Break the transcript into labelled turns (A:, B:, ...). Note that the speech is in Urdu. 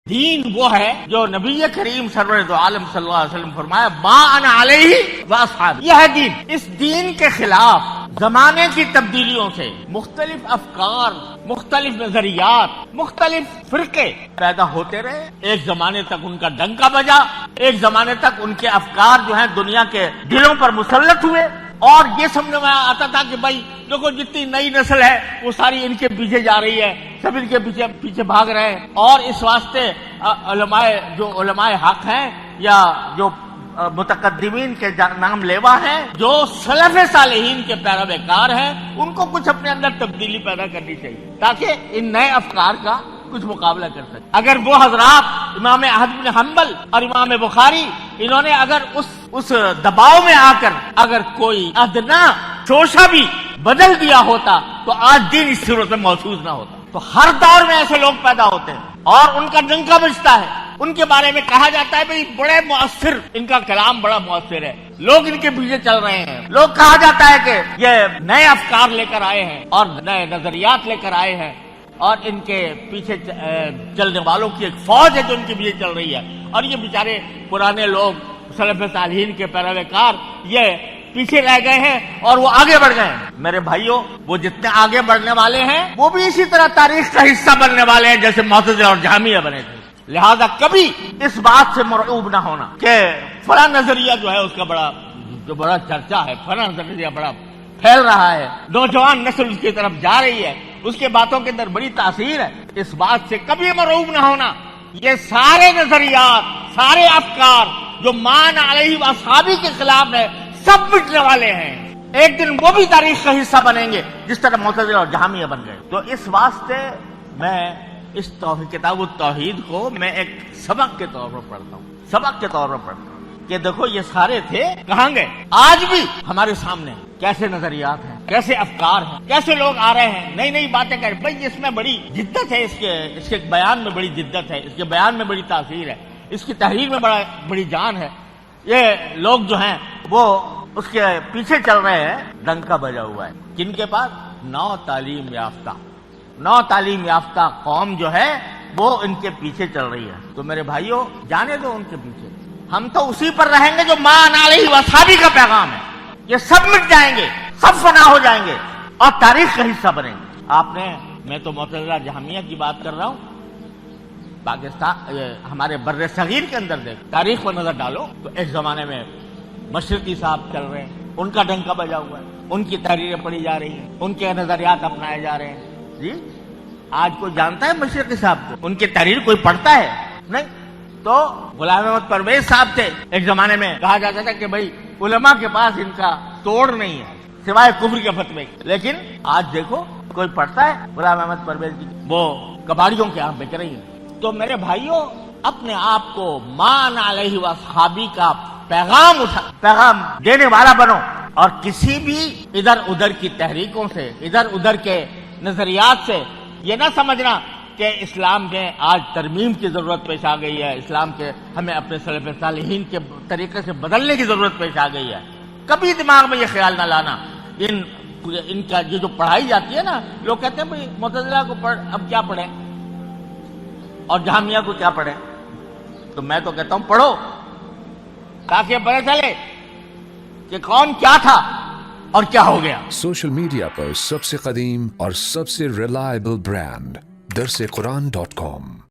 A: دین وہ ہے جو نبی کریم سرور دو عالم صلی اللہ علیہ وسلم فرمایا ما انا علیہ واصحابی، یہ ہے دین۔ اس دین کے خلاف زمانے کی تبدیلیوں سے مختلف افکار، مختلف نظریات، مختلف فرقے پیدا ہوتے رہے۔ ایک زمانے تک ان کا ڈنکا بجا، ایک زمانے تک ان کے افکار جو ہیں دنیا کے دلوں پر مسلط ہوئے، اور یہ سمجھ میں آتا تھا کہ بھائی دیکھو جتنی نئی نسل ہے وہ ساری ان کے پیچھے جا رہی ہے، سب ان کے پیچھے بھاگ رہے ہیں۔ اور اس واسطے علماء حق ہیں یا جو متقدمین کے نام لیوا ہیں، جو سلف صالحین کے پیروکار ہیں، ان کو کچھ اپنے اندر تبدیلی پیدا کرنی چاہیے تاکہ ان نئے افکار کا کچھ مقابلہ کر سکے۔ اگر وہ حضرات امام احمد بن حنبل اور امام بخاری انہوں نے اگر اس دباؤ میں آ کر اگر کوئی ادنا شوشہ بھی بدل دیا ہوتا تو آج دین اس صورت میں محفوظ نہ ہوتا۔ تو ہر دور میں ایسے لوگ پیدا ہوتے ہیں اور ان کا ڈنکا بجتا ہے، ان کے بارے میں کہا جاتا ہے بھئی بڑے مؤثر، ان کا کلام بڑا مؤثر ہے، لوگ ان کے پیچھے چل رہے ہیں، لوگ کہا جاتا ہے کہ یہ نئے افکار لے کر آئے ہیں اور نئے نظریات لے کر آئے ہیں، اور ان کے پیچھے چلنے والوں کی ایک فوج ہے جو ان کے پیچھے چل رہی ہے، اور یہ بیچارے پرانے لوگ سلف صالحین کے پیروکار یہ پیچھے رہ گئے ہیں اور وہ آگے بڑھ گئے ہیں۔ میرے بھائیوں، وہ جتنے آگے بڑھنے والے ہیں وہ بھی اسی طرح تاریخ کا حصہ بننے والے ہیں جیسے معتزلہ اور جہمیہ بنے تھے۔ لہذا کبھی اس بات سے مرعوب نہ ہونا کہ فلاں نظریہ جو ہے اس کا بڑا چرچا ہے، فلاں نظریہ بڑا پھیل رہا ہے، نوجوان نسل اس کی طرف جا رہی ہے، اس کے باتوں کے اندر بڑی تاثیر ہے، اس بات سے کبھی مرعوب نہ ہونا۔ یہ سارے نظریات، سارے افکار جو مان علیہ واصحابی کے خلاف ہے، سب مٹنے والے ہیں، ایک دن وہ بھی تاریخ کا حصہ بنیں گے جس طرح معتزلہ اور جہمیہ بن گئے۔ تو اس واسطے میں اس کتاب التوحید کو میں ایک سبق کے طور پر پڑھتا ہوں، کہ دیکھو یہ سارے تھے کہاں گئے، آج بھی ہمارے سامنے کیسے نظریات ہیں، کیسے افکار ہیں، کیسے لوگ آ رہے ہیں، نئی نئی باتیں کر رہے ہیں۔ بھائی اس میں بڑی جدت ہے، اس کے بیان میں بڑی جدت ہے، اس کے بیان میں بڑی تاثیر ہے، اس کی تحریر میں بڑی جان ہے۔ یہ لوگ جو ہیں وہ اس کے پیچھے چل رہے ہیں، ڈنکا بجا ہوا ہے۔ کن کے پاس؟ نو تعلیم یافتہ قوم جو ہے وہ ان کے پیچھے چل رہی ہے۔ تو میرے بھائیوں، جانے دو ان کے پیچھے، ہم تو اسی پر رہیں گے جو مان علیہ واصحابی کا پیغام ہے۔ یہ سب مٹ جائیں گے، سب فنا ہو جائیں گے اور تاریخ کا حصہ بنیں گے۔ میں تو معتزلہ جہمیہ کی بات کر رہا ہوں، پاکستان ہمارے بر صغیر کے اندر دیکھ، تاریخ پر نظر ڈالو تو ایک زمانے میں مشرقی صاحب چل رہے ہیں، ان کا ڈنکا بجا ہوا ہے، ان کی تحریریں پڑھی جا رہی ہیں، ان کے نظریات اپنائے جا رہے ہیں۔ جی آج کوئی جانتا ہے مشرقی صاحب کو؟ ان کی تحریر کوئی پڑھتا ہے؟ نہیں۔ تو غلام احمد پرویز صاحب تھے، ایک زمانے میں کہا جاتا تھا کہ بھائی علماء کے پاس ان کا توڑ نہیں ہے سوائے کفر کے فتوے، لیکن آج دیکھو کوئی پڑھتا ہے غلام احمد پرویز کی؟ وہ کباڑیوں کے ہاں بک رہی ہیں۔ تو میرے بھائیوں، اپنے آپ کو مان علیہ واصحابی کا پیغام دینے والا بنو، اور کسی بھی ادھر ادھر کی تحریکوں سے، ادھر ادھر کے نظریات سے یہ نہ سمجھنا کہ اسلام میں آج ترمیم کی ضرورت پیش آ گئی ہے، اسلام کے ہمیں اپنے سلف صالحین کے طریقے سے بدلنے کی ضرورت پیش آ گئی ہے۔ کبھی دماغ میں یہ خیال نہ لانا۔ ان کا یہ جو پڑھائی جاتی ہے نا، لوگ کہتے ہیں بھائی معتزلہ کو اب کیا پڑھیں اور جہمیہ کو کیا پڑھیں، تو میں تو کہتا ہوں پڑھو تاکہ پتہ چلے کہ کون کیا تھا اور کیا ہو گیا۔
B: سوشل میڈیا پر سب سے قدیم اور سب سے ریلائبل برانڈ درسقرآن.com